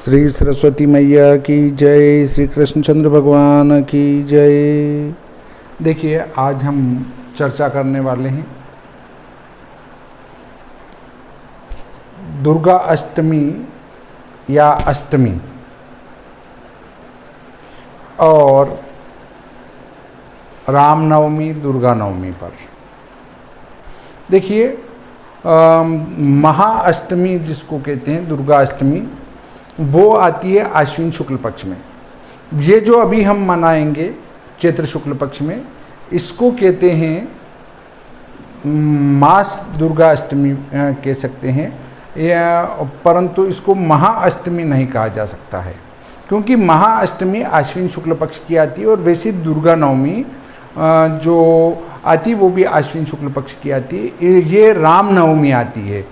श्री सरस्वती मैया की जय, श्री कृष्णचंद्र भगवान की जय। देखिए, आज हम चर्चा करने वाले हैं दुर्गा अष्टमी या अष्टमी और रामनवमी दुर्गा नवमी पर। देखिए, महाअष्टमी जिसको कहते हैं, दुर्गा अष्टमी, वो आती है आश्विन शुक्ल पक्ष में। ये जो अभी हम मनाएंगे चैत्र शुक्ल पक्ष में, इसको कहते हैं मास दुर्गा अष्टमी कह सकते हैं, परंतु इसको महाअष्टमी नहीं कहा जा सकता है, क्योंकि महाअष्टमी आश्विन शुक्ल पक्ष की आती है और वैसी दुर्गा नवमी जो आती वो भी आश्विन शुक्ल पक्ष की आती है। ये राम नवमी आती है,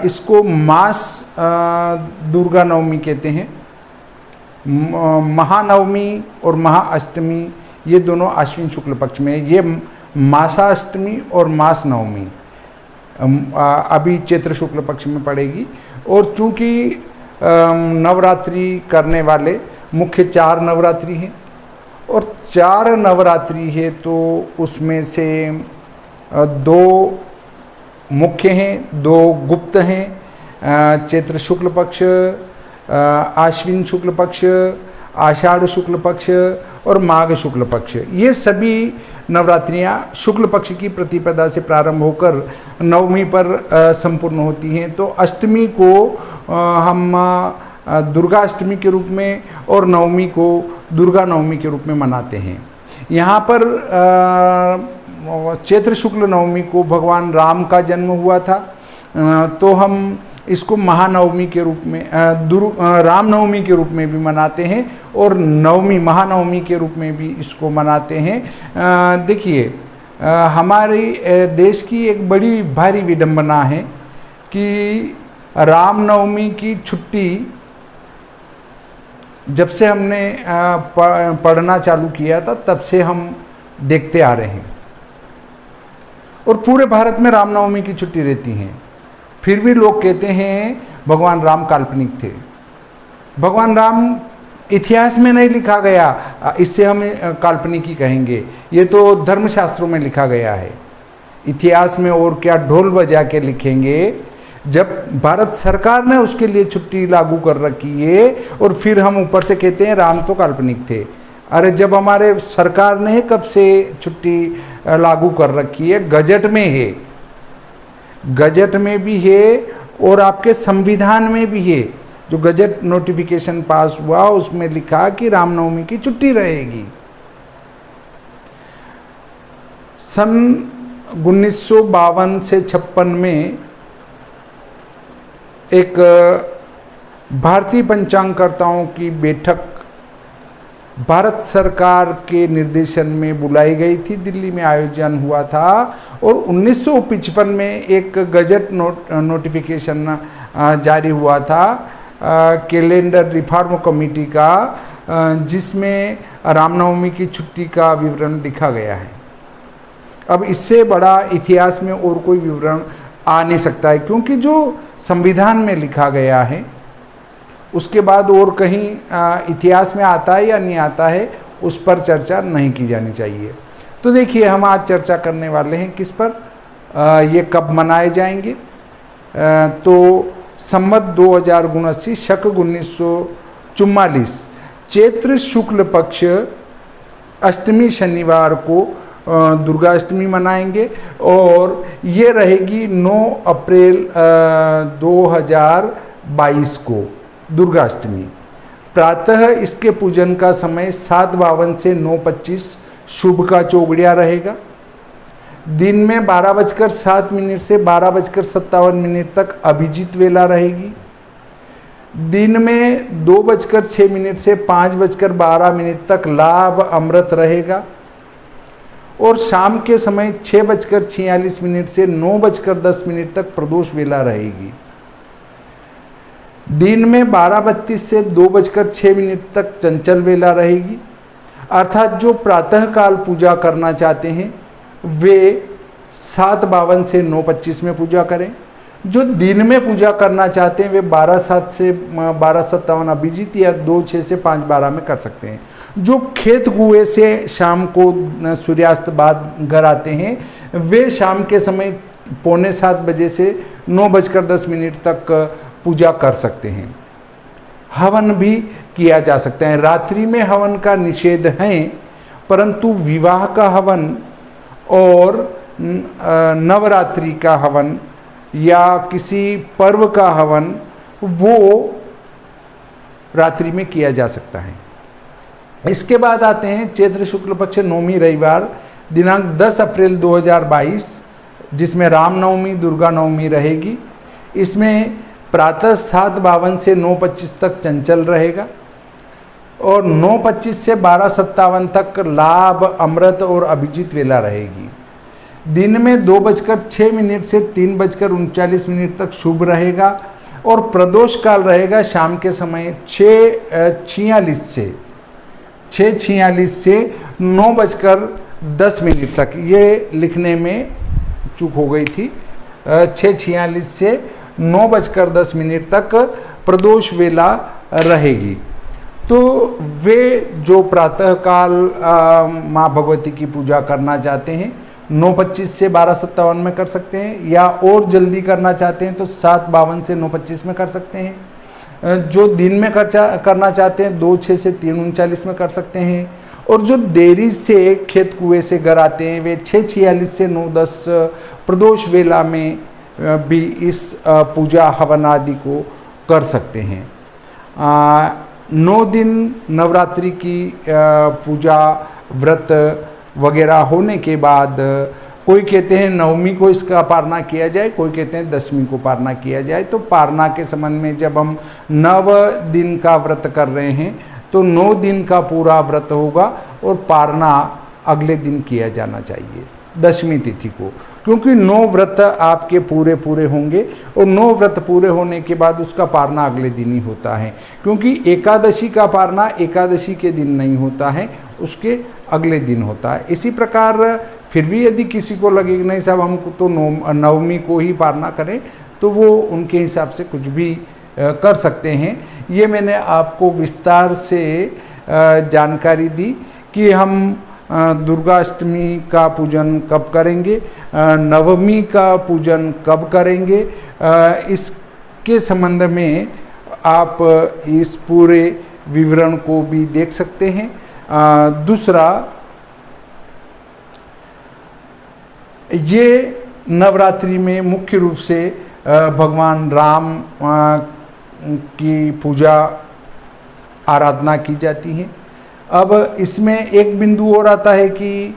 इसको मास दुर्गा नवमी कहते हैं। महानवमी और महाअष्टमी ये दोनों आश्विन शुक्ल पक्ष में, ये मासाष्टमी और मास नवमी अभी चैत्र शुक्ल पक्ष में पड़ेगी। और चूँकि नवरात्रि करने वाले मुख्य 4 नवरात्रि हैं और 4 नवरात्रि है, तो उसमें से 2 मुख्य हैं, 2 गुप्त हैं। चैत्र शुक्ल पक्ष, आश्विन शुक्ल पक्ष, आषाढ़ शुक्ल पक्ष और माघ शुक्ल पक्ष, ये सभी नवरात्रियां शुक्ल पक्ष की प्रतिपदा से प्रारंभ होकर नवमी पर संपूर्ण होती हैं। तो अष्टमी को हम दुर्गा अष्टमी के रूप में और नवमी को दुर्गा नवमी के रूप में मनाते हैं। यहाँ पर चैत्र शुक्ल नवमी को भगवान राम का जन्म हुआ था, तो हम इसको महानवमी के रूप में, रामनवमी के रूप में भी मनाते हैं और नवमी महानवमी के रूप में भी इसको मनाते हैं। देखिए, हमारे देश की एक बड़ी भारी विडंबना है कि रामनवमी की छुट्टी जब से हमने पढ़ना चालू किया था तब से हम देखते आ रहे हैं, और पूरे भारत में रामनवमी की छुट्टी रहती हैं। फिर भी लोग कहते हैं भगवान राम काल्पनिक थे। भगवान राम इतिहास में नहीं लिखा गया, इससे हम काल्पनिक ही कहेंगे। ये तो धर्मशास्त्रों में लिखा गया है। इतिहास में और क्या ढोल बजा के लिखेंगे, जब भारत सरकार ने उसके लिए छुट्टी लागू कर रखी है और फिर हम ऊपर से कहते हैं राम तो काल्पनिक थे। अरे, जब हमारे सरकार ने कब से छुट्टी लागू कर रखी है? गजट में है, गजट में भी है और आपके संविधान में भी है। जो गजट नोटिफिकेशन पास हुआ उसमें लिखा कि रामनवमी की छुट्टी रहेगी। सन 1952 से 56 में एक भारतीय पंचांगकर्ताओं की बैठक भारत सरकार के निर्देशन में बुलाई गई थी, दिल्ली में आयोजन हुआ था। और 1955 में एक गजट नोटिफिकेशन जारी हुआ था कैलेंडर रिफॉर्म कमेटी का, जिसमें रामनवमी की छुट्टी का विवरण लिखा गया है। अब इससे बड़ा इतिहास में और कोई विवरण आ नहीं सकता है, क्योंकि जो संविधान में लिखा गया है उसके बाद और कहीं इतिहास में आता है या नहीं आता है, उस पर चर्चा नहीं की जानी चाहिए। तो देखिए, हम आज चर्चा करने वाले हैं किस पर, ये कब मनाए जाएंगे। तो संवत 2079 शक 1944 चैत्र शुक्ल पक्ष अष्टमी शनिवार को दुर्गा अष्टमी मनाएंगे और ये रहेगी 9 अप्रैल 2022 को दुर्गा अष्टमी। प्रातः इसके पूजन का समय 7:52 से 9:25 शुभ का चौगड़िया रहेगा। दिन में 12:07 से 12:57 तक अभिजीत वेला रहेगी। दिन में 2:06 से 5:12 तक लाभ अमृत रहेगा और शाम के समय 6:46 से 9:10 तक प्रदोष वेला रहेगी। दिन में 12:32 से 2:06 तक चंचल वेला रहेगी। अर्थात जो प्रातःकाल पूजा करना चाहते हैं वे 7:52 से 9:25 में पूजा करें। जो दिन में पूजा करना चाहते हैं वे 12:07 से 12:57 अभिजीत या 2:06 से 5:12 में कर सकते हैं। जो खेत कुएं से शाम को सूर्यास्त बाद घर आते हैं वे शाम के समय 6:45 बजे से 9:10 तक पूजा कर सकते हैं। हवन भी किया जा सकता है। रात्रि में हवन का निषेध है, परंतु विवाह का हवन और नवरात्रि का हवन या किसी पर्व का हवन वो रात्रि में किया जा सकता है। इसके बाद आते हैं चैत्र शुक्ल पक्ष नवमी रविवार दिनांक 10 अप्रैल 2022, जिसमें रामनवमी दुर्गा नवमी रहेगी। इसमें प्रातः 7:52 से 9:25 तक चंचल रहेगा और 9:25 से 12:57 तक लाभ, अमृत और अभिजीत वेला रहेगी। दिन में 2:06 से 3:39 तक शुभ रहेगा और प्रदोष काल रहेगा शाम के समय 6:46 से 9:10 तक। ये लिखने में चूक हो गई थी। 6:46 से 9:10 तक प्रदोष वेला रहेगी। तो वे जो प्रातःकाल माँ भगवती की पूजा करना चाहते हैं 9:25 से 12:57 में कर सकते हैं, या और जल्दी करना चाहते हैं तो 7:52 से 9:25 में कर सकते हैं। जो दिन में करना चाहते हैं 2:06 से 3:39 में कर सकते हैं। और जो देरी से खेत कुएं से घर आते हैं वे 6:46 से 9:10 प्रदोष वेला में भी इस पूजा हवन आदि को कर सकते हैं। 9 दिन नवरात्रि की पूजा व्रत वगैरह होने के बाद कोई कहते हैं नवमी को इसका पारना किया जाए, कोई कहते हैं 10वीं को पारना किया जाए। तो पारना के संबंध में जब हम 9 दिन का व्रत कर रहे हैं तो 9 दिन का पूरा व्रत होगा और पारना अगले दिन किया जाना चाहिए 10वीं तिथि को, क्योंकि 9 व्रत आपके पूरे होंगे और 9 व्रत पूरे होने के बाद उसका पारना अगले दिन ही होता है। क्योंकि एकादशी का पारना एकादशी के दिन नहीं होता है, उसके अगले दिन होता है। इसी प्रकार फिर भी यदि किसी को लगे कि नहीं साहब हमको तो नवमी को ही पारना करें, तो वो उनके हिसाब से कुछ भी कर सकते हैं। ये मैंने आपको विस्तार से जानकारी दी कि हम दुर्गाष्टमी का पूजन कब करेंगे, नवमी का पूजन कब करेंगे, इसके संबंध में आप इस पूरे विवरण को भी देख सकते हैं। दूसरा, ये नवरात्रि में मुख्य रूप से भगवान राम की पूजा आराधना की जाती है। अब इसमें एक बिंदु और आता है कि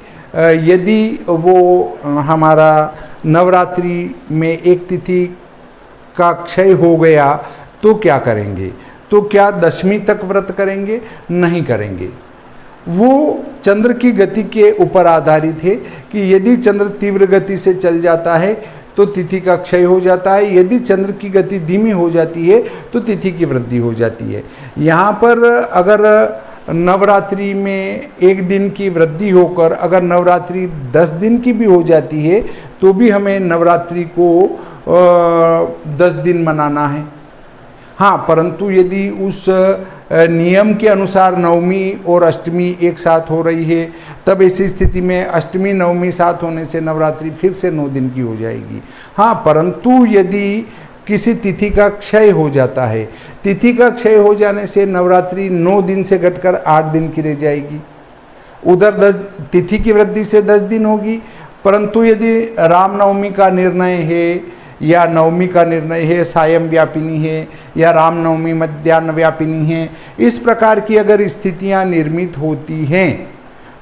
यदि वो हमारा नवरात्रि में एक तिथि का क्षय हो गया तो क्या करेंगे, तो क्या 10वीं तक व्रत करेंगे? नहीं करेंगे। वो चंद्र की गति के ऊपर आधारित है कि यदि चंद्र तीव्र गति से चल जाता है तो तिथि का क्षय हो जाता है, यदि चंद्र की गति धीमी हो जाती है तो तिथि की वृद्धि हो जाती है। यहाँ पर अगर नवरात्रि में एक दिन की वृद्धि होकर अगर नवरात्रि 10 दिन की भी हो जाती है तो भी हमें नवरात्रि को 10 दिन मनाना है। हाँ, परंतु यदि उस नियम के अनुसार नवमी और अष्टमी एक साथ हो रही है तब ऐसी स्थिति में अष्टमी नवमी साथ होने से नवरात्रि फिर से 9 दिन की हो जाएगी। हाँ, परंतु यदि किसी तिथि का क्षय हो जाता है, तिथि का क्षय हो जाने से नवरात्रि 9 दिन से घटकर 8 दिन की रह जाएगी। उधर 10 तिथि की वृद्धि से 10 दिन होगी, परंतु यदि रामनवमी का निर्णय है या नवमी का निर्णय है, सायं व्यापिनी है या रामनवमी मध्याह्न व्यापिनी है, इस प्रकार की अगर स्थितियां निर्मित होती हैं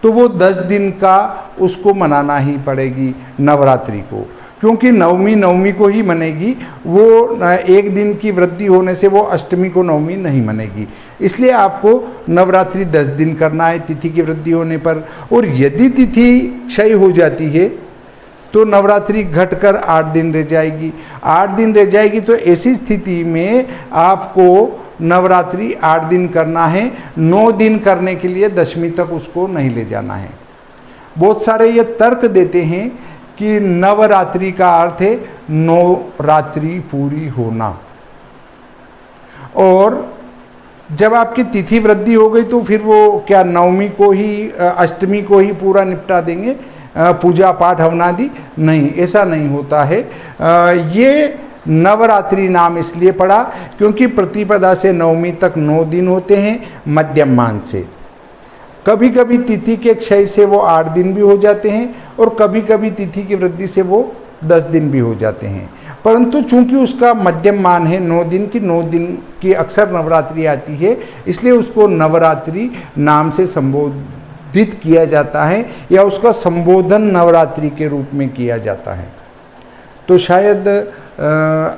तो वो 10 दिन का उसको मनाना ही पड़ेगी नवरात्रि को, क्योंकि नवमी को ही मनेगी। वो एक दिन की वृद्धि होने से वो अष्टमी को नवमी नहीं मनेगी। इसलिए आपको नवरात्रि 10 दिन करना है तिथि की वृद्धि होने पर। और यदि तिथि क्षय हो जाती है तो नवरात्रि घटकर 8 दिन रह जाएगी। 8 दिन रह जाएगी तो ऐसी स्थिति में आपको नवरात्रि 8 दिन करना है, 9 दिन करने के लिए 10वीं तक उसको नहीं ले जाना है। बहुत सारे ये तर्क देते हैं कि नवरात्रि का अर्थ है नवरात्रि पूरी होना। और जब आपकी तिथि वृद्धि हो गई तो फिर वो क्या नवमी को ही अष्टमी को ही पूरा निपटा देंगे पूजा पाठ हवनादि? नहीं, ऐसा नहीं होता है। ये नवरात्रि नाम इसलिए पड़ा क्योंकि प्रतिपदा से नवमी तक 9 दिन होते हैं मध्यम मान से। कभी कभी तिथि के क्षय से वो 8 दिन भी हो जाते हैं और कभी कभी तिथि की वृद्धि से वो 10 दिन भी हो जाते हैं, परंतु चूंकि उसका मध्यम मान है 9 दिन की, 9 दिन की अक्सर नवरात्रि आती है, इसलिए उसको नवरात्रि नाम से संबोधित किया जाता है या उसका संबोधन नवरात्रि के रूप में किया जाता है। तो शायद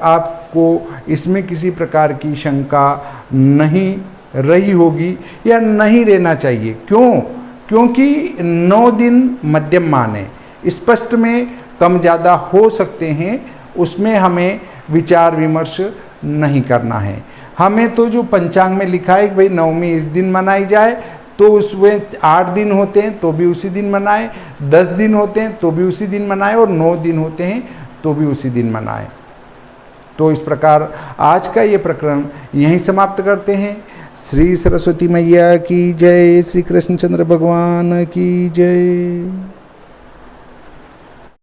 आपको इसमें किसी प्रकार की शंका नहीं रही होगी या नहीं रहना चाहिए। क्यों? क्योंकि 9 दिन मध्यम मान है, स्पष्ट में कम ज़्यादा हो सकते हैं, उसमें हमें विचार विमर्श नहीं करना है। हमें तो जो पंचांग में लिखा है कि भाई नवमी इस दिन मनाई जाए, तो उसमें 8 दिन होते हैं तो भी उसी दिन मनाएं, 10 दिन होते हैं तो भी उसी दिन मनाएं और 9 दिन होते हैं तो भी उसी दिन मनाएं। तो इस प्रकार आज का ये प्रकरण यहीं समाप्त करते हैं। श्री सरस्वती मैया की जय, श्री कृष्णचंद्र भगवान की जय।